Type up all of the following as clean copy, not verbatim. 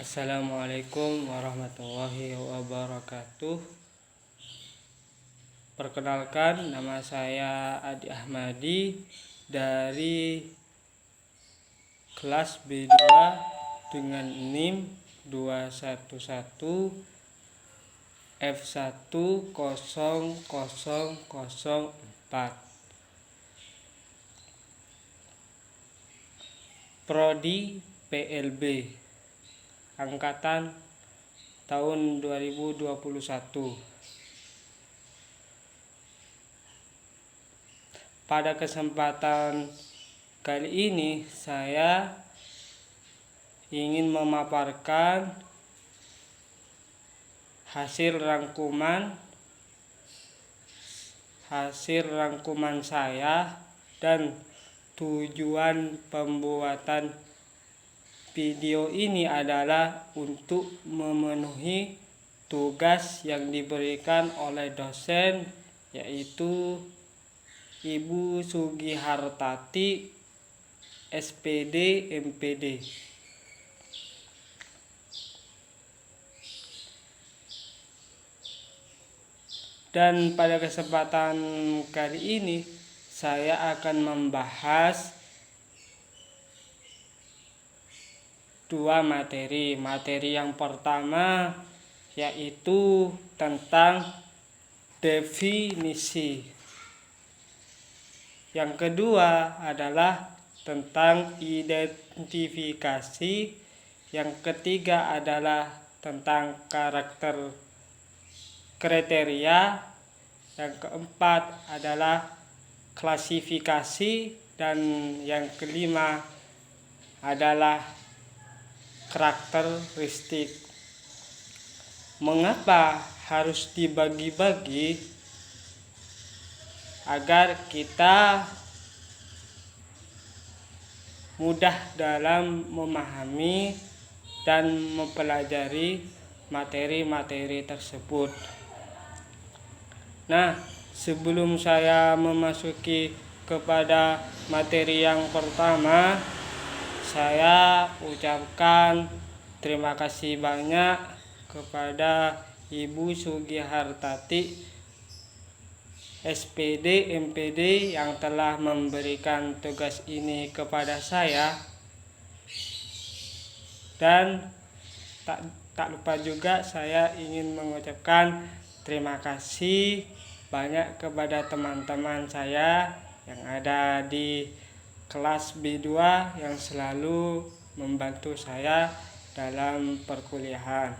Assalamualaikum warahmatullahi wabarakatuh. Perkenalkan, nama saya Adi Ahmadi dari kelas B2 dengan NIM 211 F10004. Prodi PLB angkatan tahun 2021. Pada kesempatan kali ini saya ingin memaparkan hasil rangkuman saya dan tujuan pembuatan video ini adalah untuk memenuhi tugas yang diberikan oleh dosen, yaitu Ibu Sugihartati, SPD MPD. Dan pada kesempatan kali ini saya akan membahas dua materi. Materi yang pertama yaitu tentang definisi. Yang kedua adalah tentang identifikasi. Yang ketiga adalah tentang karakter kriteria. Yang keempat adalah klasifikasi, dan yang kelima adalah karakteristik. Mengapa harus dibagi-bagi? Agar kita mudah dalam memahami dan mempelajari materi-materi tersebut. Nah, sebelum saya memasuki kepada materi yang pertama, saya ucapkan terima kasih banyak kepada Ibu Sugihartati, SPD MPD, yang telah memberikan tugas ini kepada saya. Dan tak lupa juga saya ingin mengucapkan terima kasih banyak kepada teman-teman saya yang ada di kelas B2 yang selalu membantu saya dalam perkuliahan.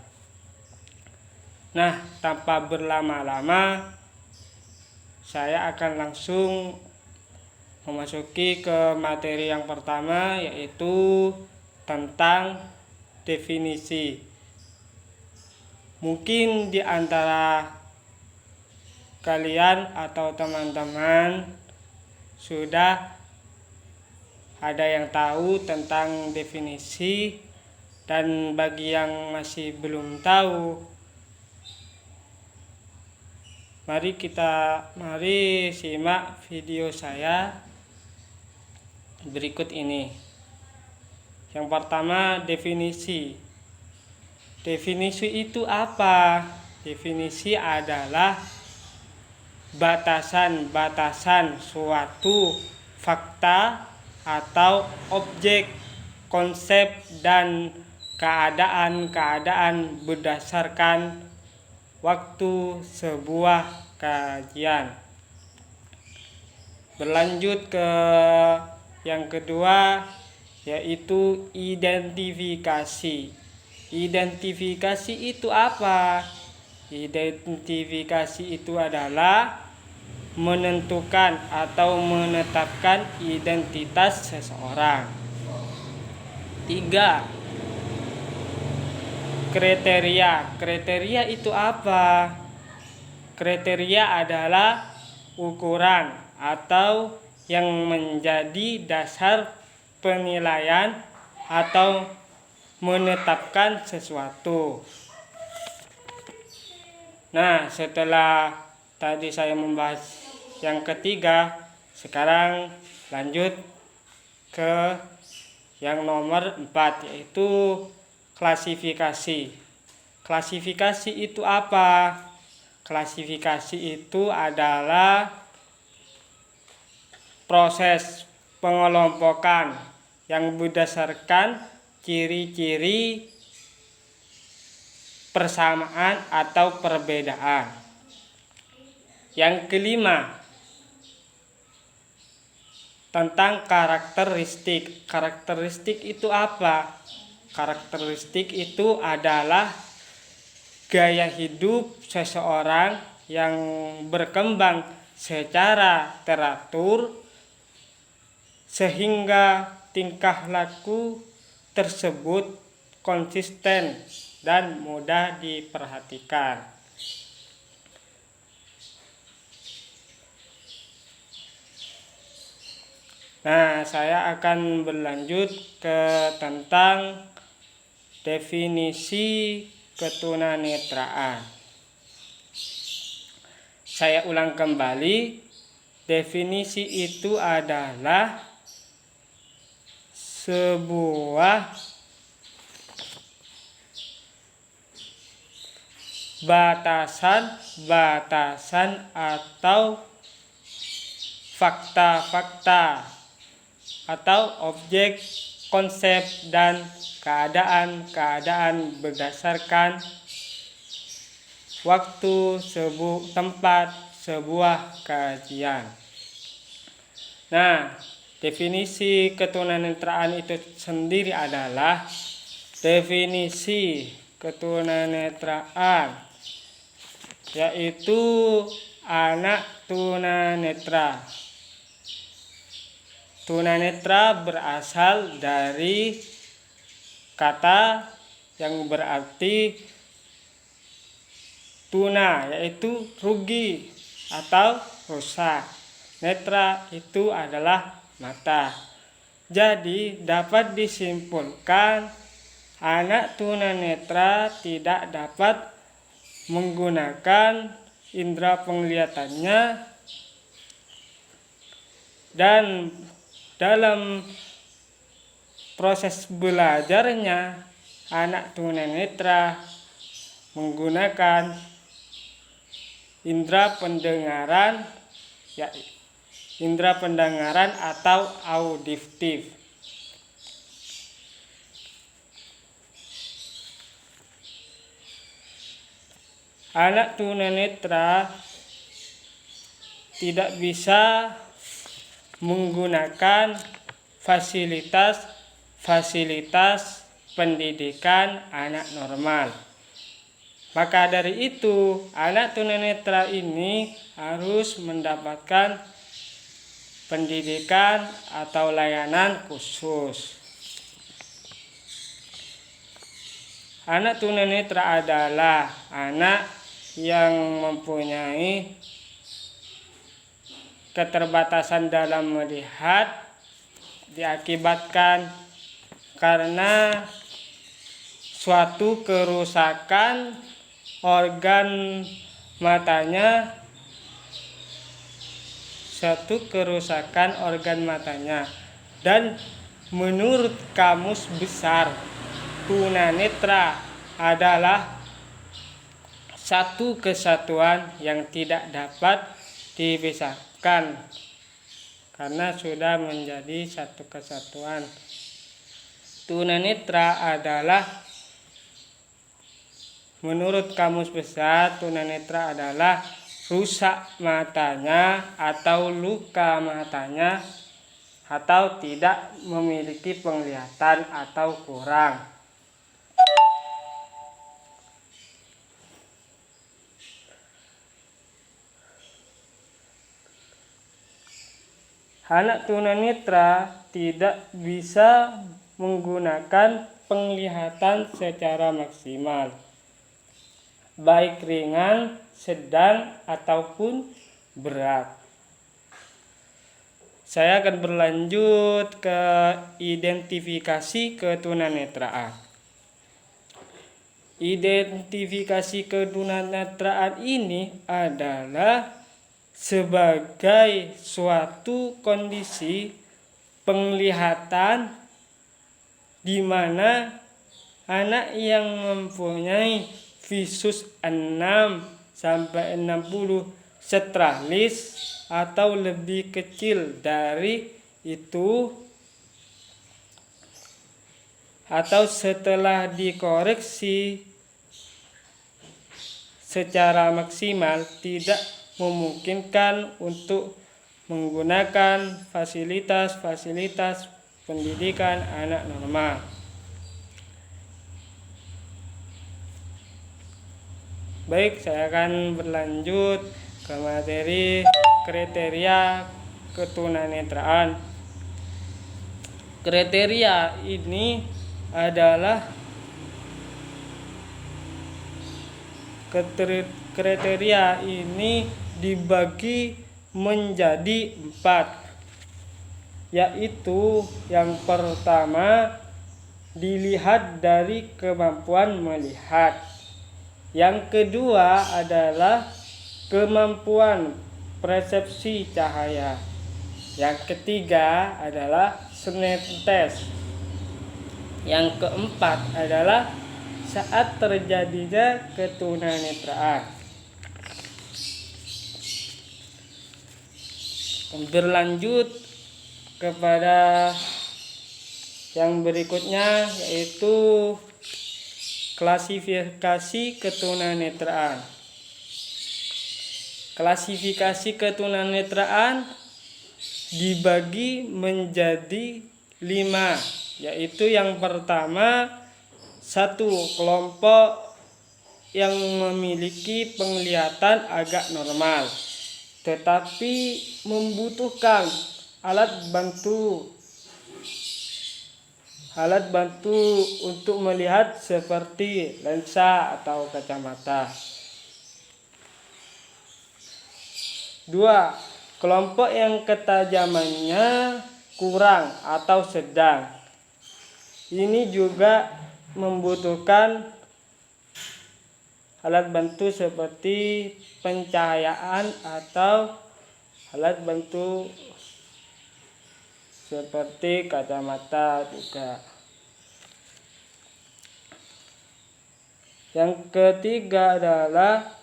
Nah, tanpa berlama-lama, saya akan langsung memasuki ke materi yang pertama, yaitu tentang definisi. Mungkin di antara kalian atau teman-teman sudah ada yang tahu tentang definisi, dan bagi yang masih belum tahu, mari simak video saya berikut ini. Yang pertama, definisi. Definisi itu apa? Definisi adalah batasan-batasan suatu fakta atau objek, konsep, dan keadaan-keadaan berdasarkan waktu sebuah kajian. Berlanjut ke yang kedua, yaitu identifikasi. Identifikasi itu apa? Identifikasi itu adalah menentukan atau menetapkan identitas seseorang. 3. Kriteria. Kriteria itu apa? Kriteria adalah ukuran atau yang menjadi dasar penilaian atau menetapkan sesuatu. Nah, setelah tadi saya membahas yang ketiga, sekarang lanjut ke yang nomor 4, yaitu klasifikasi. Klasifikasi itu apa? Klasifikasi itu adalah proses pengelompokan yang berdasarkan ciri-ciri persamaan atau perbedaan. Yang kelima, tentang karakteristik. Karakteristik itu apa? Karakteristik itu adalah gaya hidup seseorang yang berkembang secara teratur sehingga tingkah laku tersebut konsisten dan mudah diperhatikan. Nah, saya akan berlanjut ke tentang definisi ketunanetraan. Saya ulang kembali, definisi itu adalah sebuah batasan atau fakta-fakta atau objek, konsep, dan keadaan-keadaan berdasarkan waktu, tempat, sebuah kajian. Nah, definisi ketunanetraan itu sendiri adalah definisi ketunanetraan, yaitu anak tunanetra. Tunanetra berasal dari kata yang berarti tuna, yaitu rugi atau rusak. Netra itu adalah mata. Jadi dapat disimpulkan anak tunanetra tidak dapat menggunakan indera penglihatannya, dan dalam proses belajarnya anak tunanetra menggunakan indera pendengaran, indera pendengaran atau auditif. Anak tunanetra tidak bisa menggunakan fasilitas pendidikan anak normal. Maka dari itu, anak tunanetra ini harus mendapatkan pendidikan atau layanan khusus. Anak tunanetra adalah anak yang mempunyai keterbatasan dalam melihat diakibatkan karena suatu kerusakan organ matanya, dan menurut Kamus Besar tunanetra adalah satu kesatuan yang tidak dapat dipisahkan karena sudah menjadi satu kesatuan. Tunanetra adalah, menurut Kamus Besar, tunanetra adalah rusak matanya atau luka matanya atau tidak memiliki penglihatan atau kurang. Anak tunanetra tidak bisa menggunakan penglihatan secara maksimal, baik ringan, sedang, ataupun berat. Saya akan berlanjut ke identifikasi ketunanetraan. Identifikasi ketunanetraan ini adalah sebagai suatu kondisi penglihatan di mana anak yang mempunyai visus 6 sampai 60 setralis atau lebih kecil dari itu atau setelah dikoreksi secara maksimal tidak memungkinkan untuk menggunakan fasilitas pendidikan anak normal. Baik, saya akan berlanjut ke materi kriteria ketunanetraan. Kriteria ini adalah kriteria ini dibagi menjadi 4, yaitu yang pertama dilihat dari kemampuan melihat. Yang kedua adalah kemampuan persepsi cahaya. Yang ketiga adalah sinestesis. Yang keempat adalah saat terjadinya ketunanetraan. Berlanjut kepada yang berikutnya, yaitu klasifikasi ketunanetraan. Klasifikasi ketunanetraan dibagi menjadi 5, yaitu yang pertama, satu kelompok yang memiliki penglihatan agak normal tetapi membutuhkan alat bantu untuk melihat seperti lensa atau kacamata. 2. Kelompok yang ketajamannya kurang atau sedang. Ini juga membutuhkan alat bantu seperti pencahayaan atau alat bantu seperti kacamata juga. Yang ketiga adalah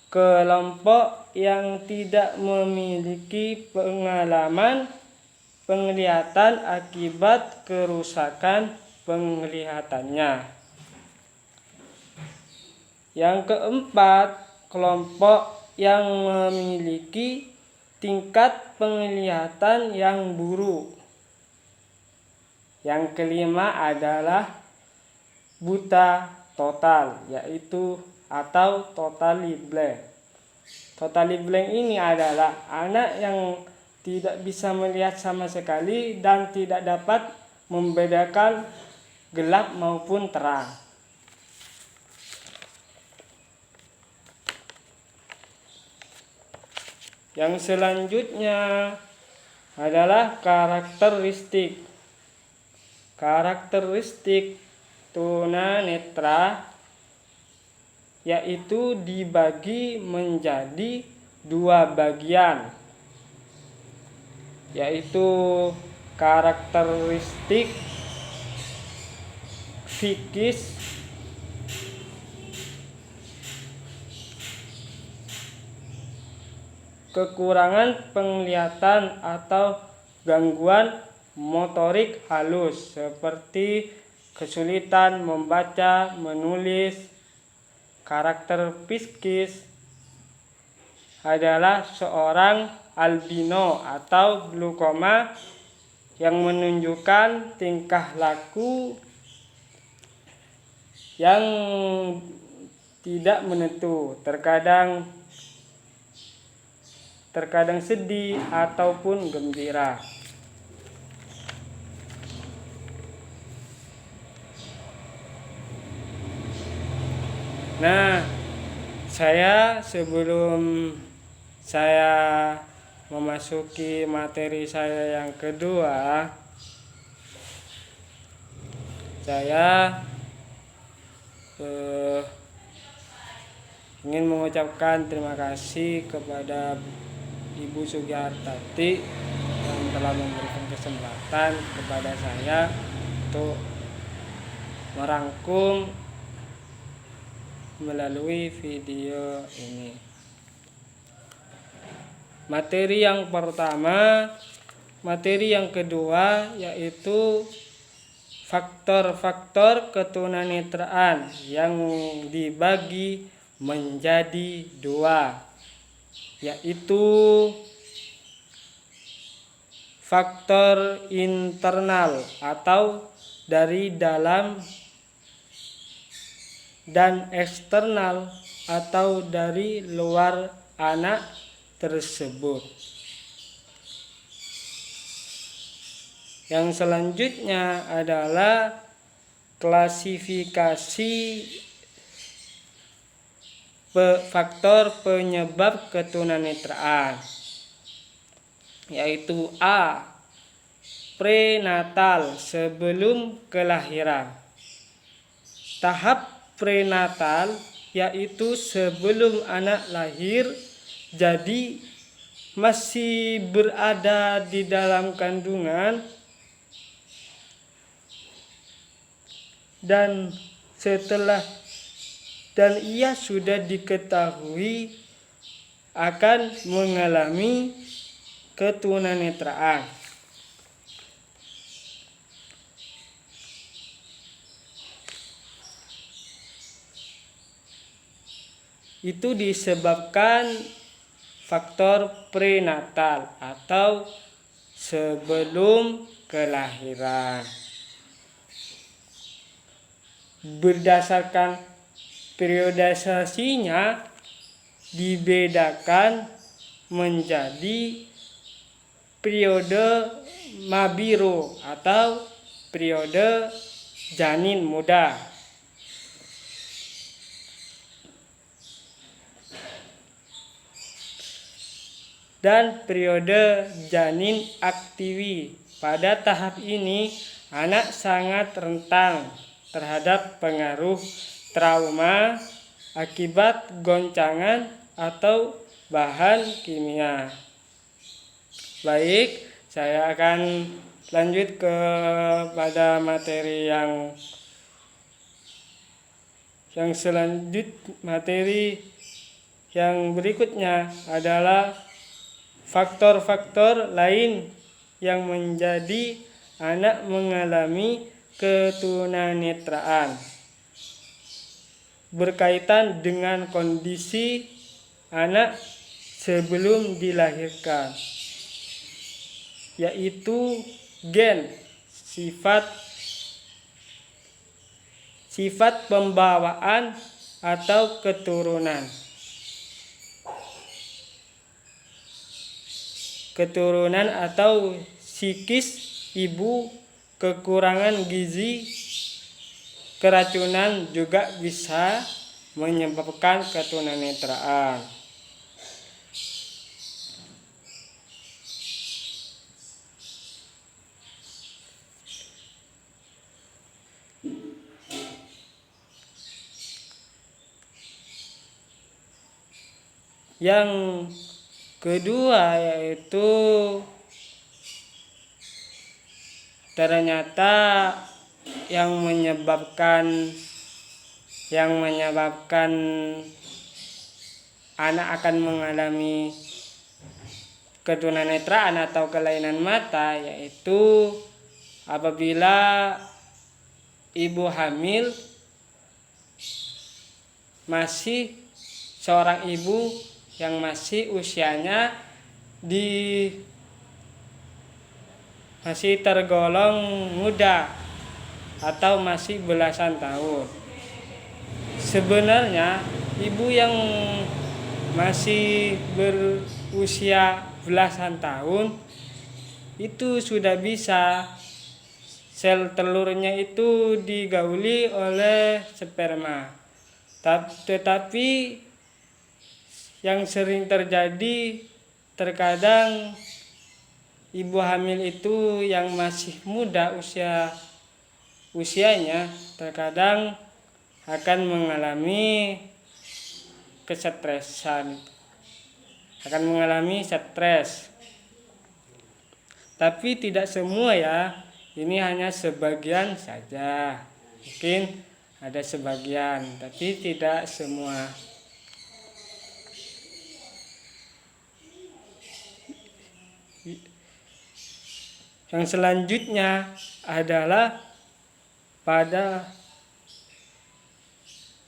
kelompok yang tidak memiliki pengalaman penglihatan akibat kerusakan penglihatannya. Yang keempat, kelompok yang memiliki tingkat penglihatan yang buruk. Yang kelima adalah buta total, yaitu atau totally blind. Totally blind ini adalah anak yang tidak bisa melihat sama sekali dan tidak dapat membedakan gelap maupun terang. Yang selanjutnya adalah karakteristik tunanetra, yaitu dibagi menjadi 2 bagian, yaitu karakteristik psikis kekurangan penglihatan atau gangguan motorik halus seperti kesulitan membaca, menulis. Karakter psikis adalah seorang albino atau glaukoma yang menunjukkan tingkah laku yang tidak menentu, terkadang sedih ataupun gembira. Nah, sebelum saya memasuki materi saya yang kedua, saya ingin mengucapkan terima kasih kepada Ibu Sugihartati yang telah memberikan kesempatan kepada saya untuk merangkum melalui video ini. Materi yang pertama, materi yang kedua yaitu faktor-faktor ketunanetraan yang dibagi menjadi dua, yaitu faktor internal atau dari dalam dan eksternal atau dari luar anak tersebut. Yang selanjutnya adalah klasifikasi faktor penyebab ketunanetraan, yaitu A. Prenatal, sebelum kelahiran. Tahap prenatal yaitu sebelum anak lahir, jadi masih berada di dalam kandungan dan ia sudah diketahui akan mengalami ketunanetraan. Itu disebabkan faktor prenatal atau sebelum kelahiran. Berdasarkan periodisasinya dibedakan menjadi periode mabiro atau periode janin muda, dan periode janin aktivi. Pada tahap ini anak sangat rentan terhadap pengaruh trauma akibat goncangan atau bahan kimia. Baik, saya akan lanjut kepada materi yang materi yang berikutnya adalah faktor-faktor lain yang menjadi anak mengalami ketunanetraan berkaitan dengan kondisi anak sebelum dilahirkan, yaitu gen, sifat pembawaan atau keturunan atau psikis ibu, kekurangan gizi, keracunan juga bisa menyebabkan ketunanetraan. Yang kedua yaitu ternyata yang menyebabkan anak akan mengalami ketunanetraan atau kelainan mata, yaitu apabila ibu hamil, masih seorang ibu yang masih usianya masih tergolong muda atau masih belasan tahun. Sebenarnya ibu yang masih berusia belasan tahun itu sudah bisa sel telurnya itu digauli oleh sperma. Tetapi yang sering terjadi, terkadang ibu hamil itu yang masih muda usianya terkadang akan mengalami kesetresan, akan mengalami stres. Tapi tidak semua ya, ini hanya sebagian saja. Mungkin ada sebagian, tapi tidak semua. Yang selanjutnya adalah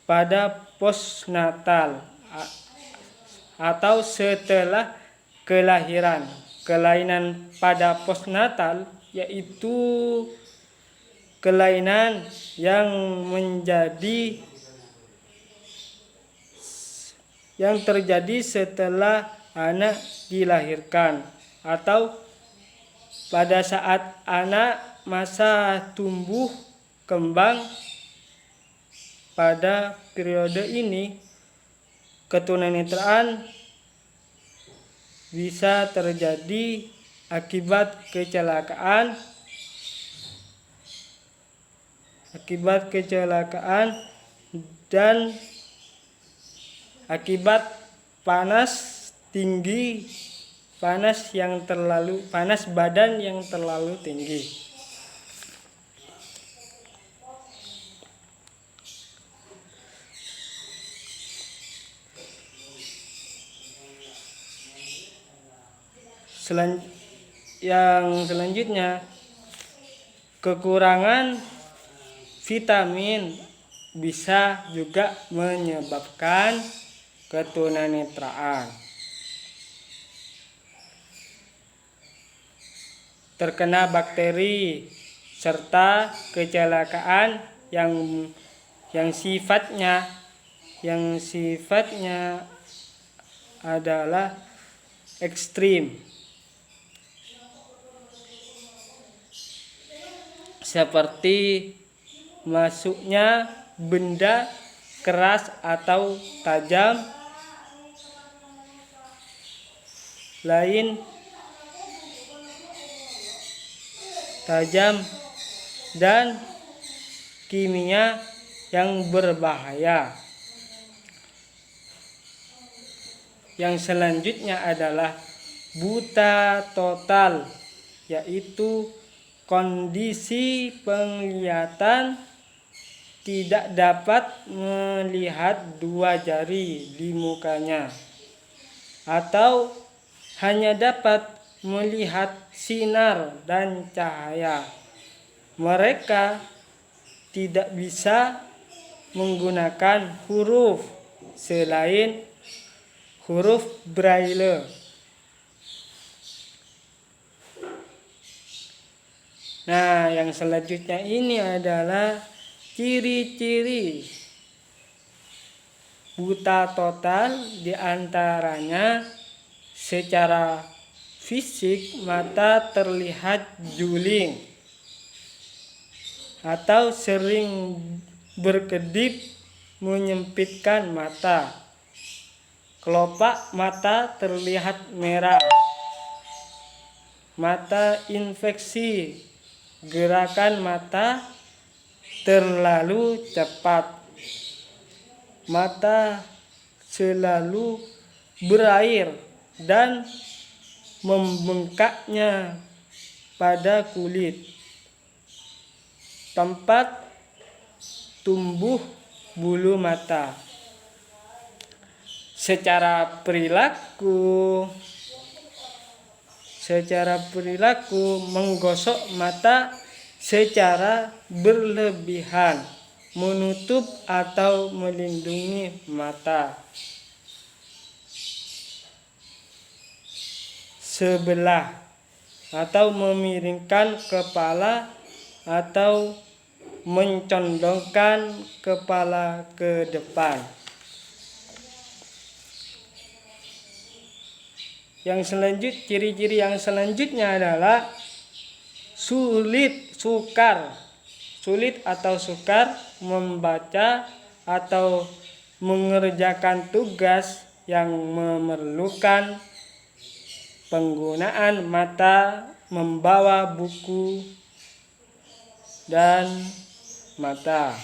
pada postnatal atau setelah kelahiran. Kelainan pada postnatal yaitu kelainan yang terjadi setelah anak dilahirkan atau pada saat anak masa tumbuh kembang. Pada periode ini ketunanetraan bisa terjadi akibat kecelakaan dan akibat panas tinggi, panas badan yang terlalu tinggi. Yang selanjutnya, kekurangan vitamin bisa juga menyebabkan ketunanetraan. Terkena bakteri serta kecelakaan yang sifatnya adalah ekstrim, seperti masuknya benda keras atau tajam dan kimia yang berbahaya. Yang selanjutnya adalah buta total, yaitu kondisi penglihatan tidak dapat melihat dua jari di mukanya atau hanya dapat melihat sinar dan cahaya. Mereka tidak bisa menggunakan huruf selain huruf Braille. Nah, yang selanjutnya ini adalah ciri-ciri buta total, diantaranya secara fisik mata terlihat juling atau sering berkedip menyempitkan mata. Kelopak mata terlihat merah. Mata infeksi. Gerakan mata terlalu cepat. Mata selalu berair dan membengkaknya pada kulit tempat tumbuh bulu mata. Secara perilaku menggosok mata secara berlebihan, menutup atau melindungi mata sebelah, atau memiringkan kepala atau mencondongkan kepala ke depan. Ciri-ciri yang selanjutnya adalah sulit atau sukar membaca atau mengerjakan tugas yang memerlukan penggunaan mata, membawa buku dan mata.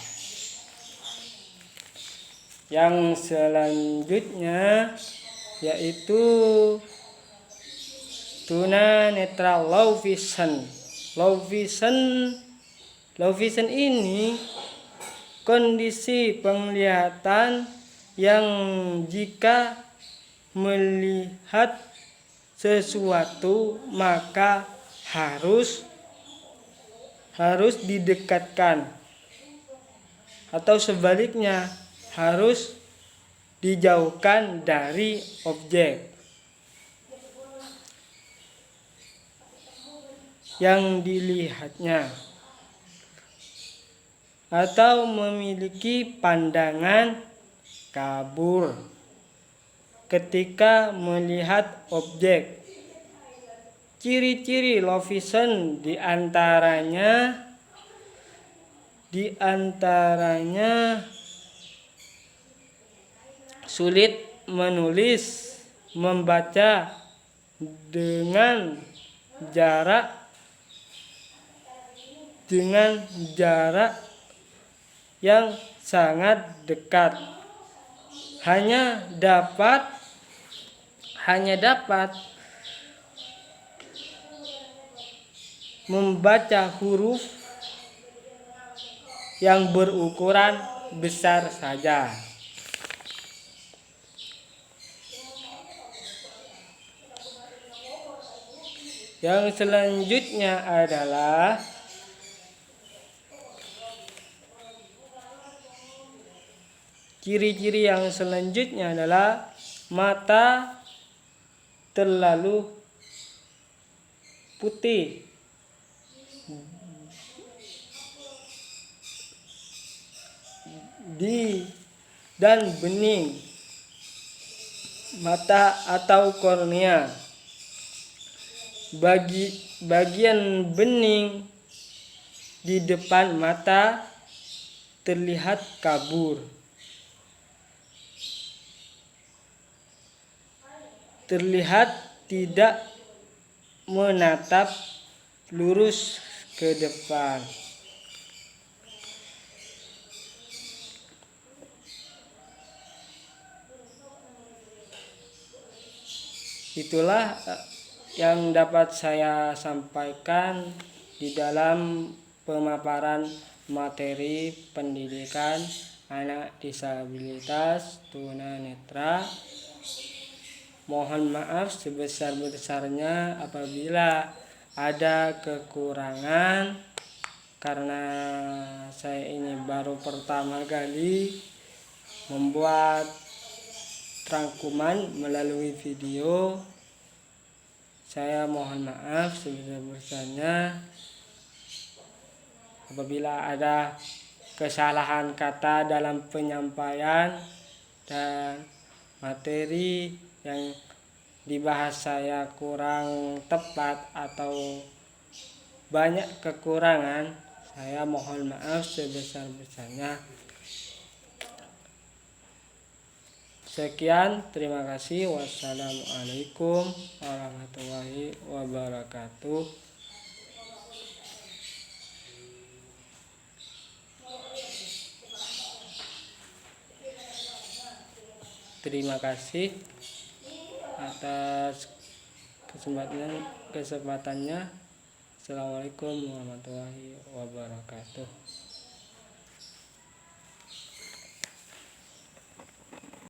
Yang selanjutnya yaitu tunanetra low vision. Low vision ini kondisi penglihatan yang jika melihat sesuatu maka harus didekatkan, atau sebaliknya harus dijauhkan dari objek yang dilihatnya, atau memiliki pandangan kabur ketika melihat objek. Ciri-ciri low vision diantaranya sulit menulis, membaca dengan jarak yang sangat dekat, hanya dapat membaca huruf yang berukuran besar saja. Yang selanjutnya adalah ciri-ciri yang selanjutnya adalah mata terlalu putih dan bening mata atau kornea. Bagian bening di depan mata terlihat kabur, terlihat tidak menatap lurus ke depan. Itulah yang dapat saya sampaikan di dalam pemaparan materi pendidikan anak disabilitas tunanetra. Mohon maaf sebesar-besarnya apabila ada kekurangan, karena saya ini baru pertama kali membuat rangkuman melalui video. Saya mohon maaf sebesar-besarnya apabila ada kesalahan kata dalam penyampaian dan materi yang dibahas saya kurang tepat atau banyak kekurangan. Saya mohon maaf sebesar-besarnya. Sekian, terima kasih. Wassalamualaikum warahmatullahi wabarakatuh. Terima kasih atas kesempatannya. Assalamualaikum warahmatullahi wabarakatuh.